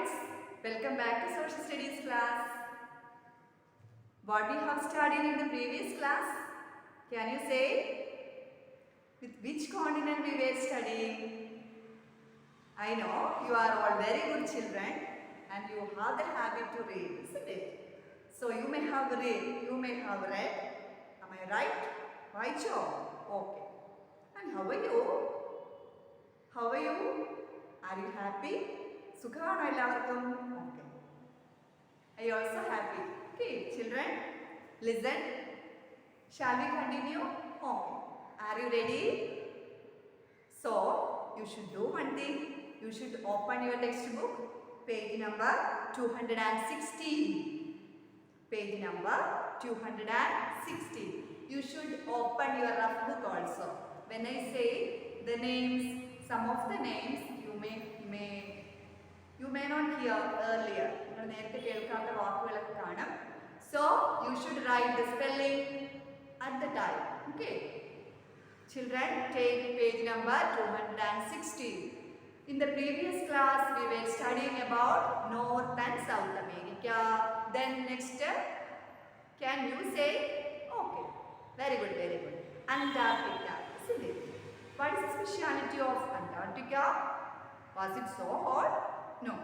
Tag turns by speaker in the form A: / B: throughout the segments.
A: friends, welcome back to Social Studies class. What we have studied in the previous class? Can you say with which continent we were studying? I know you are all very good children and you have the habit to read, isn't it? So you may have read. Am I right? Right, Joe? Okay. And how are you? How are you? Are you happy? സുഖമാണോ എല്ലാവർക്കും? Okay. Are you also happy? Okay, children, listen. Shall we continue? Okay. Are you ready? So, you should do one thing. You should open your textbook, page number 216. Page number 216. You should open your rough book also. When I say the names, some of the names you may not hear earlier. So you should write the spelling at the time. Okay. Children, take page number 216. In the previous class, we were studying about North and South America. Then next, can you say? Okay. Very good, very good. Antarctica, isn't it? What is the speciality of Antarctica? Was it so hot? No.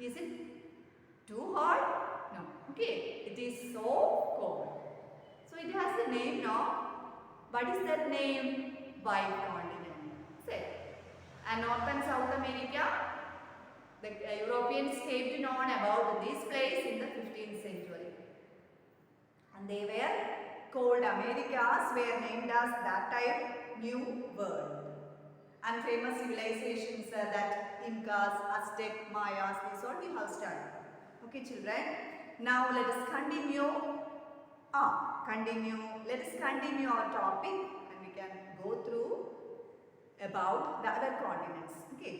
A: Is it too hot? No. Okay. It is so cold. So it has a name now. What is that name? White continent. Say. And North and South America, the Europeans came to know about this place in the 15th century. And they were called Americas, were named as that time New World. And famous civilizations that Incas, Aztec, Mayas, these all we have studied. Okay, children. Now let us continue. Let us continue our topic and we can go through about the other continents. Okay.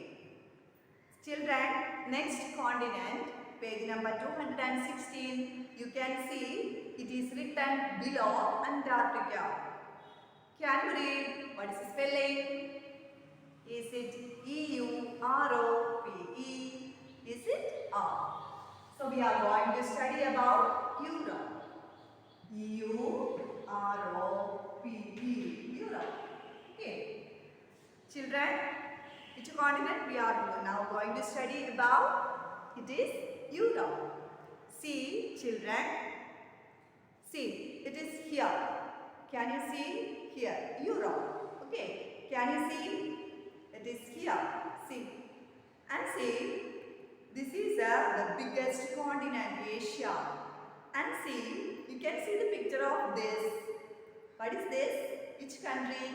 A: Children, next continent, page number 216, you can see it is written below Antarctica. Can you read what is the spelling? Is it E-U-R-O-P-E? Is it R? So we are going to study about Europe. E-U-R-O-P-E. Europe. Okay. Children, which continent we are now going to study about? It is Europe. See, children. See, it is here. Can you see? Here, Europe. Okay. Can you see? It is here. See. And see, this is the biggest continent, Asia. And see, you can see the picture of this. What is this? Which country?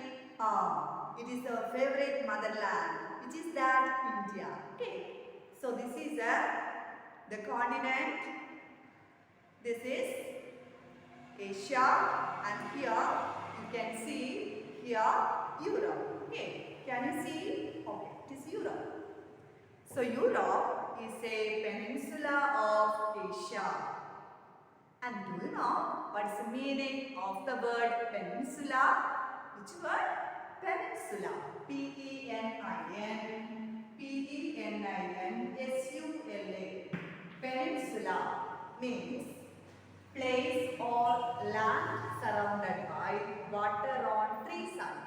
A: It is our favorite motherland. Which is that? India. Okay. So this is the continent. This is Asia. And here you can see here Europe. Okay. Can you see? Okay. It is Europe. So Europe is a peninsula of Asia. And do you know what is the meaning of the word peninsula? Which word? Peninsula. P-E-N-I-N. P-E-N-I-N-S-U-L-A. Peninsula means place or land surrounded by water on three sides.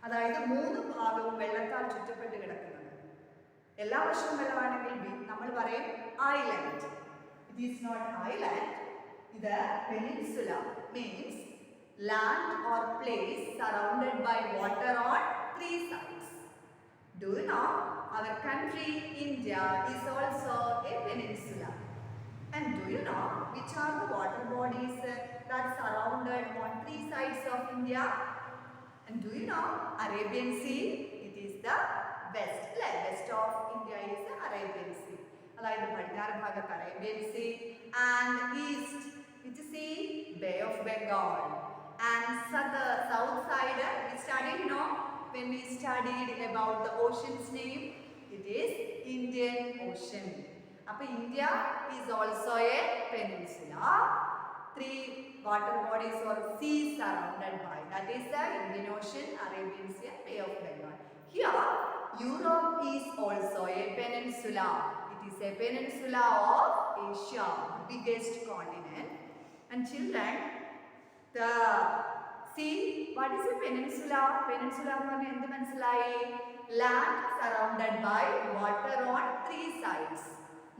A: അതായത് മൂന്ന് ഭാഗവും വെള്ളത്താൽ ചുറ്റപ്പെട്ട് കിടക്കുന്നത്. എല്ലാ വർഷവും വെള്ളമാണെങ്കിൽ നമ്മൾ പറയും island. It is not island. ഇത് peninsula means land or place surrounded by water on three sides. Do you know our country India is also a peninsula? And do you know which are the water bodies that surrounded on three sides of India? And do you know Arabian Sea? It is the west. West of India is the Arabian Sea. അതായത് പടിഞ്ഞാറ് ഭാഗത്ത് Arabian Sea and east which sea? Bay of Bengal. And south side we studied, when we studied about the ocean's name, it is Indian Ocean. Appo India is also a peninsula. Three water bodies or seas surrounded by. That is the Indian Ocean, Arabian Sea and Bay of Bengal. Here Europe is also a peninsula. It is a peninsula of Asia, the biggest continent. And children, the see, what is a peninsula? Peninsula എന്ന് പറഞ്ഞാൽ എന്ത് മനസ്സിലായി? Land surrounded by water on three sides.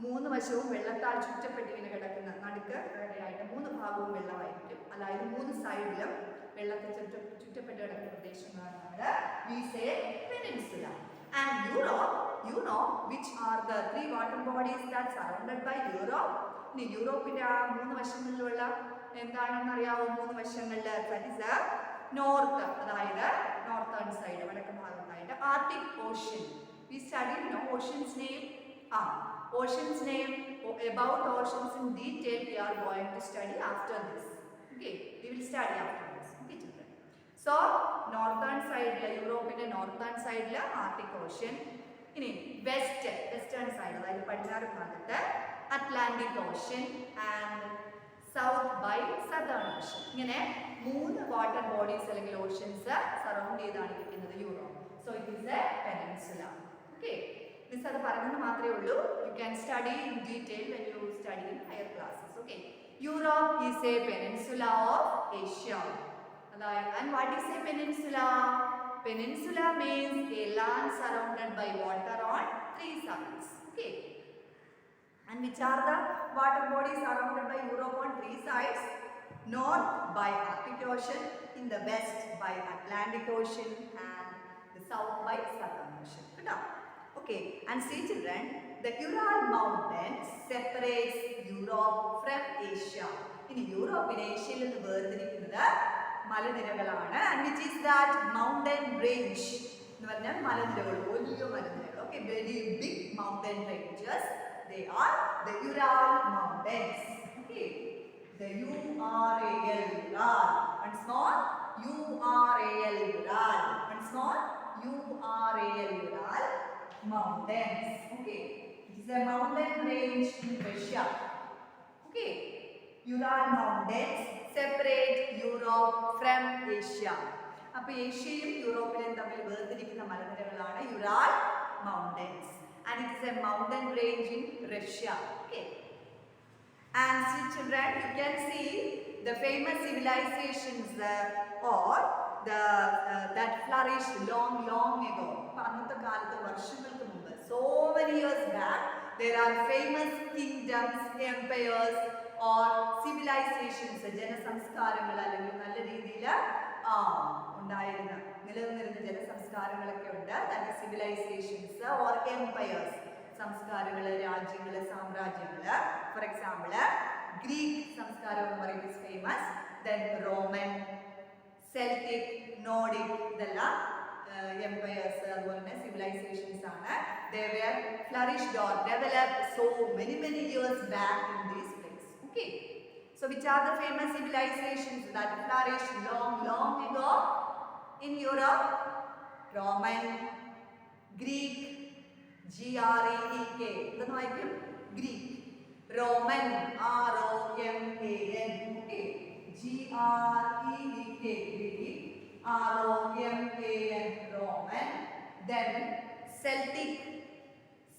A: മൂന്ന് വശവും വെള്ളത്താൽ ചുറ്റപ്പെട്ടിങ്ങനെ കിടക്കുന്ന നടുക്ക് ആയിട്ട് മൂന്ന് ഭാഗവും വെള്ളമായിരിക്കും. അതായത് മൂന്ന് സൈഡിലും വെള്ളത്തിൽ ചുറ്റപ്പെട്ട് കിടക്കുന്ന പ്രദേശങ്ങളാണ് നമ്മൾ we say peninsula. And Europe, you know which are the three water bodies that surrounded by Europe? ഇനി യൂറോപ്പിന്റെ ആ മൂന്ന് വശങ്ങളിലുള്ള എന്താണെന്ന് അറിയാവോ? മൂന്ന് വശങ്ങളിൽ that is the north, അതായത് നോർത്തേൺ സൈഡ് വടക്ക് ഭാഗത്തായിട്ട് Arctic ocean. We studied ocean's name. Ocean's name, about oceans in detail we are going to study after this. Okay, we will study after this. Okay, children. So, northern side, Europe in the northern side, Arctic Ocean. In western side, like Atlantic Ocean, and south by Southern Ocean. Moon water bodies like oceans surround Europe. So it is a peninsula. Okay. This is the you can study in detail when you study in higher classes. Okay. Europe is a peninsula of Asia. And what is a peninsula? Peninsula means a land surrounded by water on three sides. Okay. And which are the water bodies surrounded by Europe on three sides? North by Arctic Ocean, in the west by Atlantic Ocean, and the south by Southern Ocean. Okay, and see children, the Ural Mountains separates Europe from Asia. In Europe, in Asia, and which is that mountain range. Okay, very big mountain ranges. They are the Ural Mountains. Okay, the URAL, Ural. And small URAL, Ural. And small URAL, Ural. Mountains. Okay, it is a mountain range in Russia. Okay, Ural Mountains separate Europe from Asia. അപ്പോൾ ഏഷ്യയും യൂറോപ്പിലും തമ്മിൽ വേർതിരിക്കുന്ന മലനിരകളാണ് Ural Mountains, and it is a mountain range in Russia. Okay, and see children, you can see the famous civilizations or that flourished long ago. So many years back, there are famous kingdoms, empires, or civilizations. ജനസംസ്കാരങ്ങൾ അല്ലെങ്കിൽ നല്ല രീതിയിൽ ഉണ്ടായിരുന്ന നിലനിന്നിരുന്ന ജനസംസ്കാരങ്ങളൊക്കെ ഉണ്ട്. That is civilizations or empires. സംസ്കാരങ്ങൾ, രാജ്യങ്ങൾ, സാമ്രാജ്യങ്ങൾ. For example, Greek സംസ്കാരം എന്ന് പറയുന്നത് is famous. Then Roman, Celtic, Nordic, ഇതെല്ലാം empires, civilizations are. They were flourished or developed so many years back in this place. Okay. So which are the famous civilizations that flourished long ago in Europe? Roman, Greek, G-R-E-E-K. Greek. Roman, R-O-M-A-N. Okay. G-R-E-E-K. Greek. R-O-M-A-N. Roman. Then Celtic.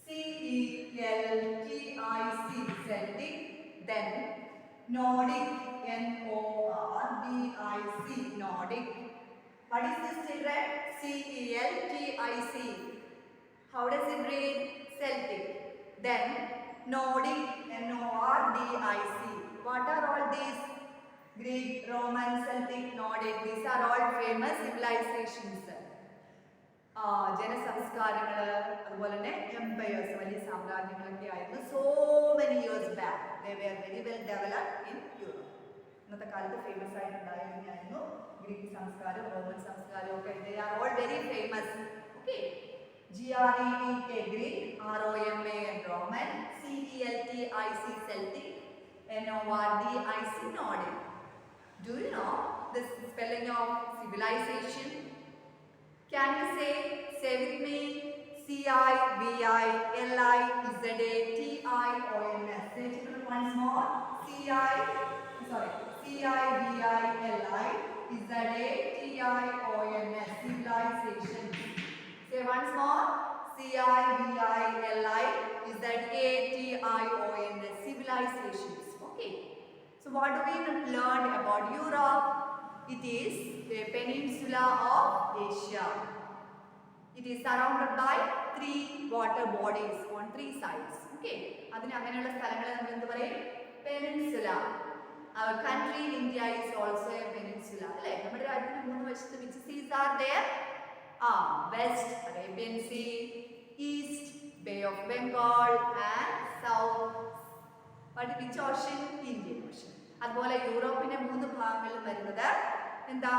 A: C-E-L-T-I-C. Celtic. Then Nordic. N-O-R-D-I-C. Nordic. What is this children? C-E-L-T-I-C. How does it read? Celtic. Then Nordic. N-O-R-D-I-C. What are all these? Greek, Roman, Celtic, Nordic. These are all famous civilizations. ജനസംസ്കാരങ്ങൾ, അതുപോലെ തന്നെ empires, വലിയ സാമ്രാജ്യങ്ങളൊക്കെ ആയിരുന്നു. So many years back, they were very well developed in Europe. ഇന്നത്തെ കാലത്ത് famous ആയിട്ടുണ്ടായിരുന്നു Greek സംസ്കാരം, Roman സംസ്കാരം ഒക്കെ. They are all very famous. Okay. G-R-E-E-K Greek, R-O-M-A-N Roman, C-E-L-T-I-C Celtic, N-O-R-D-I-C Nordic. Do you know the spelling of civilization? Can you say with me? C-I-V-I-L-I-Z-A-T-I-O-N-S. Say it once more. C-I-V-I-L-I-Z-A-T-I-O-N-S. Civilization. Say once more. CIVILI is that ATION, the civilizations. Okay. So what do we learn about Europe? It is a peninsula of Asia. It is surrounded by 3 water bodies on 3 sides. Okay. അതിന് അങ്ങനെയുള്ള സ്ഥലങ്ങളെ നമ്മൾ എന്ത് പറയും? Peninsula. Our country India is also a peninsula. അല്ലേ? നമ്മുടെ രാജ്യത്തിന് 3 വശത്ത് which seas are there? West Arabian Sea, East Bay of Bengal and South which ocean? Indian Ocean. അതുപോലെ യൂറോപ്പിന്റെ 3 ഭാഗങ്ങളിലും വരുന്നത് എന്താ?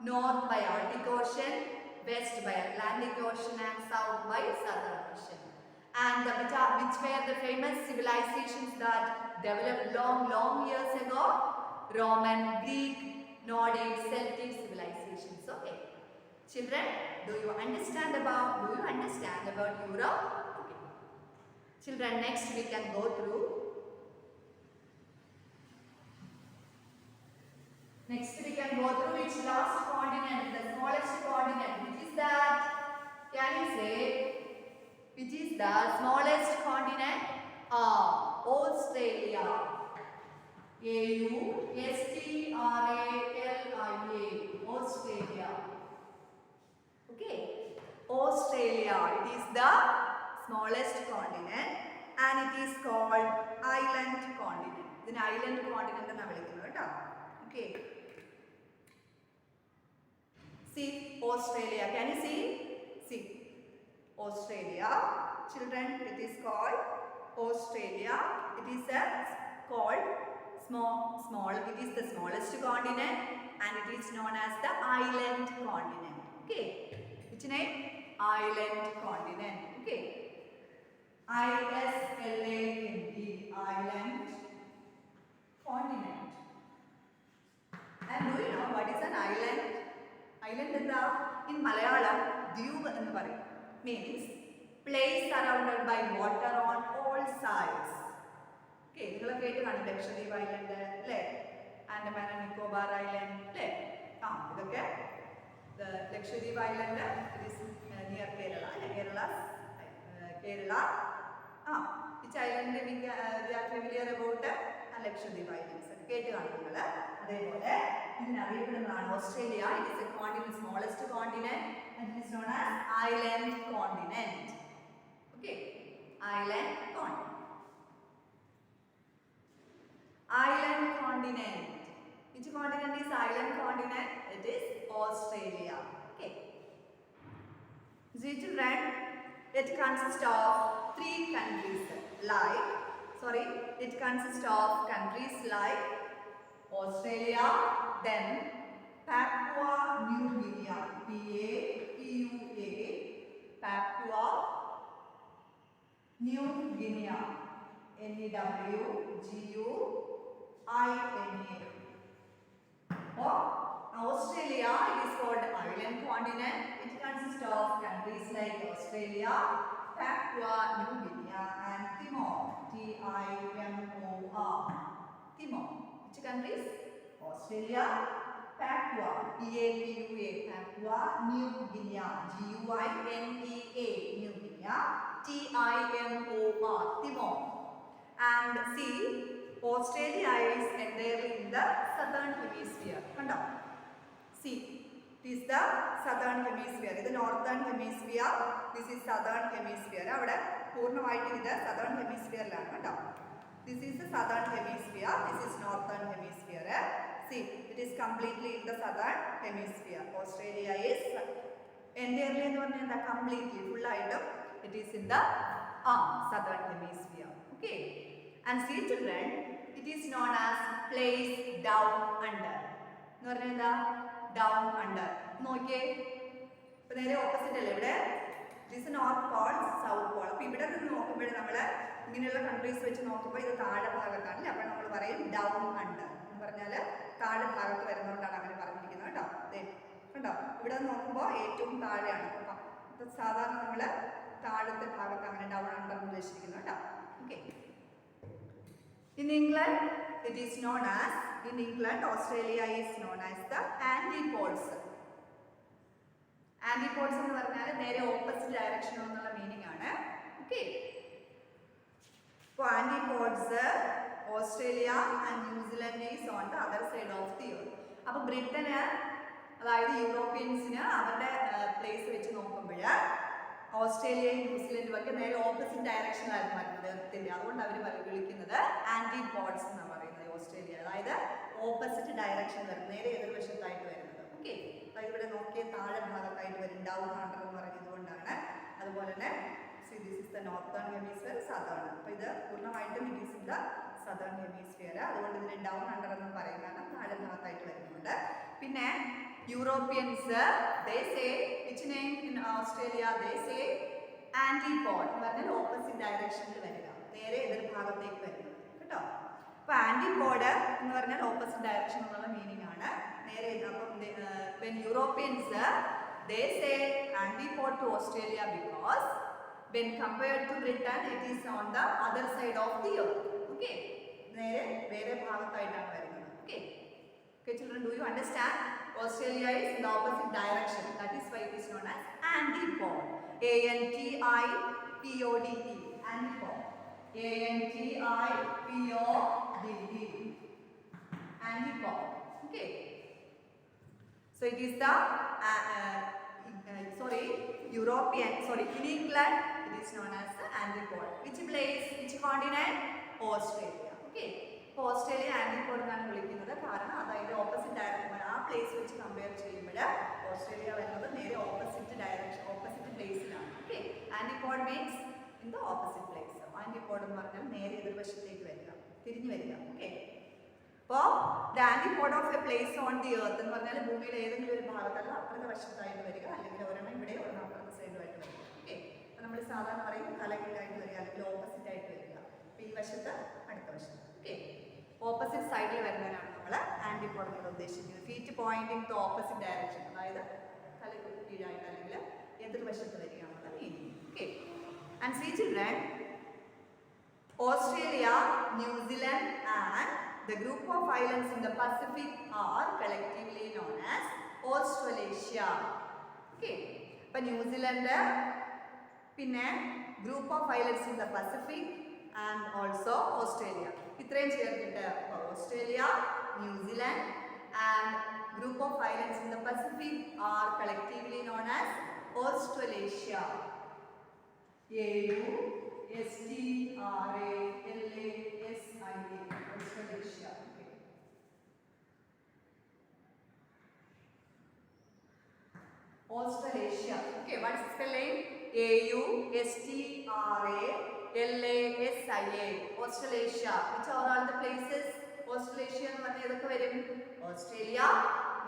A: North by Arctic Ocean, West by Atlantic Ocean and South by Southern Ocean. And which were the famous civilizations that developed long years ago? Roman, Greek, Nordic, Celtic civilizations. Okay. Children, do you understand about Europe? Okay. Children, next we can go through. Next we can go through which last continent, the smallest continent. Which is that? Can you say? Which is the smallest continent? Australia. AUSTRALIA. Australia. Okay. Australia. It is the smallest continent and it is called island continent. This island continent enna vilikkunnu ketta. Okay. See Australia. Can you see? See Australia. Children, it is called Australia. It is called small. It is the smallest continent and it is known as the island continent. Okay. Which name? Island continent. Okay. ISLAND. Island continent. And do you know what is an island? Island is in Malayalam, Dweep ennu parayum. Means place surrounded by water on all sides. Okay, നിങ്ങൾ കേട്ട് കാണും Lakshadweep island അല്ലേ, Andaman and Nicobar island അല്ലേ, ഇതൊക്കെ Lakshadweep island it is near Kerala അല്ലേ, Kerala which island we are familiar about? Lakshadweep islands കേട്ട് കാണും നിങ്ങൾ. അതേപോലെ ഇതിനറിയപ്പെടുന്നതാണ് Australia. It is a continent, smallest continent and it is known as island continent. Okay, island continent. Island continent. Which continent is island continent? It is Australia. Okay. Children, it consists of 3 countries like, it consists of countries like Australia, then Papua New Guinea, PAPUA, Papua New Guinea, NEWGUINA. Australia, it is called island continent. It consists of countries like Australia, Papua New Guinea and Timor, TIMOR. Timor. Which countries? Australia, Papua, PAPUA, Papua New Guinea, GUINEA, New Guinea, TIMOR, Timor. And see, Australia is entirely in the southern hemisphere. See, this is the southern hemisphere. This is northern hemisphere. This is southern hemisphere. Avada പൂർണ്ണമായിട്ട് ഇത് southern hemisphere ലാണ് കണ്ടോ. This is the southern hemisphere. This is northern hemisphere. See, it is completely in the southern hemisphere. Australia is entirely എന്ന് പറഞ്ഞാൽ എന്താ, completely full ആയിട്ടും it is in the southern hemisphere. Okay. And see children, it is known as place down under. എന്ന് പറഞ്ഞാൽ എന്താ, down under. നോക്കിയേ, ഇപ്പൊ നേരെ ഓപ്പോസിറ്റ് അല്ലേ ഇവിടെ. This is north pole, south pole. അപ്പോൾ ഇവിടെ നിന്ന് നോക്കുമ്പോൾ നമ്മൾ ഇങ്ങനെയുള്ള കൺട്രീസ് വെച്ച് നോക്കുമ്പോൾ ഇത് താഴെ ഭാഗത്താണ്. അപ്പോൾ നമ്മൾ പറയും ഡൗൺ അണ്ടർ എന്ന് പറഞ്ഞാൽ താഴെ ഭാഗത്ത് വരുന്നതുകൊണ്ടാണ് അങ്ങനെ പറഞ്ഞിരിക്കുന്നത് കേട്ടോ. കണ്ടോ, ഇവിടെ നിന്ന് നോക്കുമ്പോൾ ഏറ്റവും താഴെയാണ്. അപ്പോൾ സാധാരണ നമ്മൾ താഴത്തെ ഭാഗത്ത് അങ്ങനെ ഡൗൺ അണ്ടർ എന്ന് വെച്ചിരിക്കുന്നു കേട്ടോ. Okay. In England, it is known as, in England, Australia is known as the Antipodes. ആന്റിപോഡ്സ് എന്ന് പറഞ്ഞാൽ നേരെ ഓപ്പോസിറ്റ് ഡയറക്ഷൻ എന്നുള്ള മീനിങ് ആണ്. ഓക്കെ, അപ്പോൾ ആന്റിപോഡ്സ് Australia and New Zealand is on the other side of the earth. അപ്പോൾ ബ്രിട്ടന്, അതായത് യൂറോപ്യൻസിന് അവരുടെ പ്ലേസ് വെച്ച് നോക്കുമ്പോൾ ഓസ്ട്രേലിയയും ന്യൂസിലൻഡും ഒക്കെ നേരെ ഓപ്പോസിറ്റ് ഡയറക്ഷനിലായിരുന്നു വരുന്നത് എർത്തിന്റെ. അതുകൊണ്ട് അവർ വിളിക്കുന്നത് ആന്റിപോഡ്സ് എന്നാണ് പറയുന്നത് ഓസ്ട്രേലിയ. അതായത് ഓപ്പോസിറ്റ് ഡയറക്ഷൻ വരുന്നത്, നേരെ എതിർവശത്തായിട്ട് വരുന്നത്. ഓക്കെ, അതായത് ഇവിടെ നോക്കിയ താഴെ ഭാഗത്തായിട്ട് വരും, ഡൗൺ അണ്ടർ എന്ന് പറയുന്നതുകൊണ്ടാണ്. അതുപോലെ തന്നെ this is the northern hemisphere, southern. അപ്പോൾ ഇത് പൂർണ്ണമായിട്ടും it is in the southern hemisphere. അതുകൊണ്ട് ഇതിനെ ഡൗൺ അണ്ടർ എന്ന് പറയുന്നതാണ്, താഴെ ഭാഗത്തായിട്ട് വരുന്നുണ്ട്. പിന്നെ Europeans they say which name in Australia they say antipod എന്ന് പറഞ്ഞാൽ ഓപ്പോസിറ്റ് ഡയറക്ഷനിൽ വരിക, നേരെ എതിർഭാഗത്തേക്ക് വരുന്നത് കേട്ടോ. അപ്പോൾ ആന്റിപോഡ് എന്ന് പറഞ്ഞാൽ ഓപ്പോസിറ്റ് ഡയറക്ഷൻ എന്നുള്ള മീനിങ് ആണ്, നേരെ. അപ്പം when Europeans they say antipod to Australia because when compared to Britain it is on the other side of the earth. Okay, നേരെ വേറെ ഭാഗത്തായിട്ടാണ് വരുന്നത്. Okay, okay children, do you understand? Australia is in the opposite direction, that is why it is known as antipod. A-N-T-I-P-O-D-E, antipod. A-N-T-I-P-O-D-E, antipod. Okay, so it is the European, in England it is known as the antipod. Which place, which continent? Australia. Okay, അപ്പോൾ Australia antipode എന്നാണ് വിളിക്കുന്നത്. കാരണം അതായത് opposite direction, ആ place വെച്ച് compare ചെയ്യുമ്പോൾ Australia വരുന്നത് നേരെ ഓപ്പോസിറ്റ് ഡയറക്ഷൻ, ഓപ്പോസിറ്റ് പ്ലേസിലാണ്. Okay, antipode means in the opposite place. Antipode എന്ന് പറഞ്ഞാൽ നേരെ എതിർവശത്തേക്ക് വരിക, തിരിഞ്ഞു വരിക. ഓക്കെ, അപ്പോൾ the antipode of a place on the earth എന്ന് പറഞ്ഞാൽ ഭൂമിയുടെ ഏതെങ്കിലും ഒരു ഭാഗത്തല്ല അപ്പുറത്തെ വശത്തായിട്ട് വരിക, അല്ലെങ്കിൽ ഒരെണ്ണം ഇവിടെ ഒരെണ്ണം അപ്പുറത്തെ സൈഡുമായിട്ട് വരിക. ഓക്കെ, അപ്പോൾ നമ്മൾ സാധാരണ പറയും തലകീഴായിട്ട് വരിക, അല്ലെങ്കിൽ ഓപ്പോസിറ്റ് ആയിട്ട് വരിക. അപ്പോൾ ഈ വശത്ത് അടുത്ത വശത്ത്. ഓക്കെ, ഓപ്പോസിറ്റ് സൈഡിൽ വരുന്നതിനാണ് നമ്മൾ ആന്റിപോഡ് കൊണ്ട് ഉദ്ദേശിക്കുന്നത്. Feet pointing to opposite direction, അതായത് തല കീഴായിട്ട് അല്ലെങ്കിൽ എതിർവശത്ത് വരികയാണെന്നുള്ള meaning. Okay, and see children, Australia, New Zealand and the group of islands in the Pacific are collectively known as Australasia. Okay, അപ്പോൾ ന്യൂസിലൻഡ്, പിന്നെ group of islands in the Pacific and also Australia, ഇത്രയും ചേർത്തിട്ട് Australia, New Zealand and group of islands in the Pacific are collectively known as Australasia. A-U-S-T-R-A-L-A-S-I-A, Australasia. Okay. Australasia. Okay, what is the spelling? A-U-S-T-R-A-L-A-S-I-A, Australasia. Which are all the places? Australasia എന്ന് പറഞ്ഞാൽ ഏതൊക്കെ വരും? Australia,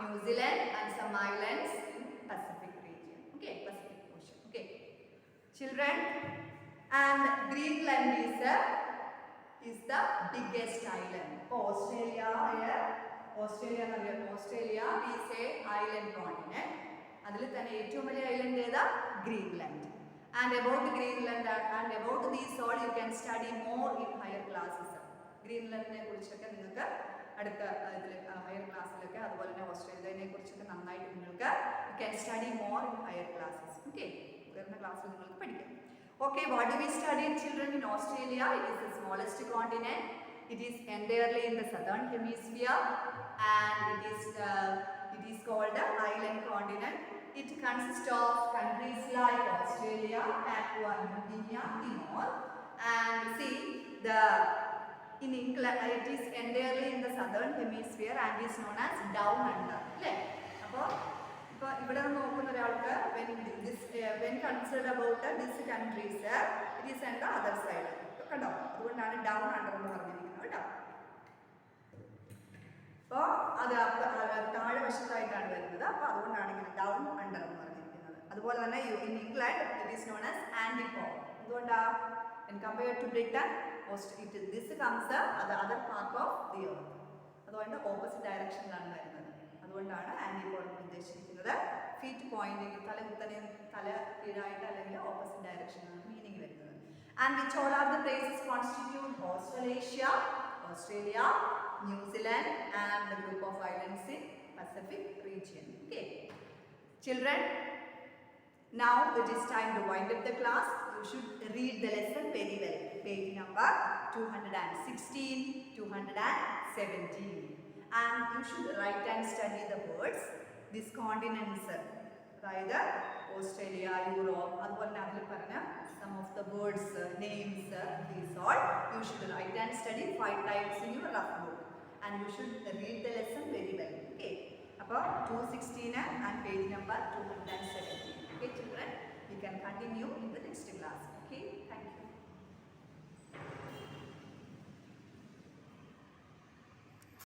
A: New Zealand and some islands in Pacific region. Okay, Pacific Ocean. Okay, children, and Greenland is the biggest island. Australia is a island continent. അതിൽ തന്നെ ഏറ്റവും വലിയ island ഏതാ? Greenland. And about Greenland and about these all you can study more in higher classes. ഗ്രീൻലാൻഡിനെ കുറിച്ചൊക്കെ നിങ്ങൾക്ക് അടുത്ത ഇതിൽ higher ക്ലാസ്സിലൊക്കെ, അതുപോലെ തന്നെ ഓസ്ട്രേലിയനെ കുറിച്ചൊക്കെ നന്നായിട്ട് നിങ്ങൾക്ക് you can study more in higher classes. Okay, ഉയർന്ന ക്ലാസ്സിൽ നിങ്ങൾക്ക് പഠിക്കാം. Okay, what do we study, children, in Australia? It is the smallest continent. It is entirely in the southern hemisphere, and it is called an island continent. It consists of countries like Australia, Papua New Guinea, Timor, and see in England it is entirely in the southern hemisphere and is known as down under. അപ്പോൾ ഇവിടെ നോക്കുന്ന ഒരാൾക്ക് when considered about this countries it is on the other side. കണ്ടോ, അതുകൊണ്ടാണ് down under എന്ന് പറഞ്ഞിരിക്കുന്നത് കേട്ടോ. അപ്പോൾ അത് താഴെ വശത്തായിട്ടാണ് വരുന്നത്, അപ്പോൾ അതുകൊണ്ടാണ് ഇങ്ങനെ ഡൗൺ അണ്ടർ എന്ന് പറഞ്ഞിരിക്കുന്നത്. അതുപോലെ തന്നെ in England it is known as antipod. എന്തുകൊണ്ടാണ്? when compared to Britain, this comes the other part of the earth. അതുകൊണ്ട് ഓപ്പോസിറ്റ് ഡയറക്ഷനിലാണ് വരുന്നത്. അതുകൊണ്ടാണ് ആന്റിപോഡ് ഉദ്ദേശിക്കുന്നത്. ഫീറ്റ് പോയിന്റിങ്, തല കീഴായിട്ട് അല്ലെങ്കിൽ ഓപ്പോസിറ്റ് ഡയറക്ഷനാണ് മീനിങ് വരുന്നത്. And which all are the places constitute Australasia, Australia, New Zealand and the group of islands in Pacific region. Okay, children, Now it is time to wind up the class. You should read the lesson very well. Page number 216, 217. And you should write and study the words. These continents, അതായത് Australia, Europe, അതുപോലെ തന്നെ അതിൽ പറഞ്ഞ some of the words, names, these all you should write and study 5 times in your rough book. And you should read the lesson very well. Okay. അപ്പോൾ 216 and page number 217. Okay, children, we can continue in the next class. Okay, thank you.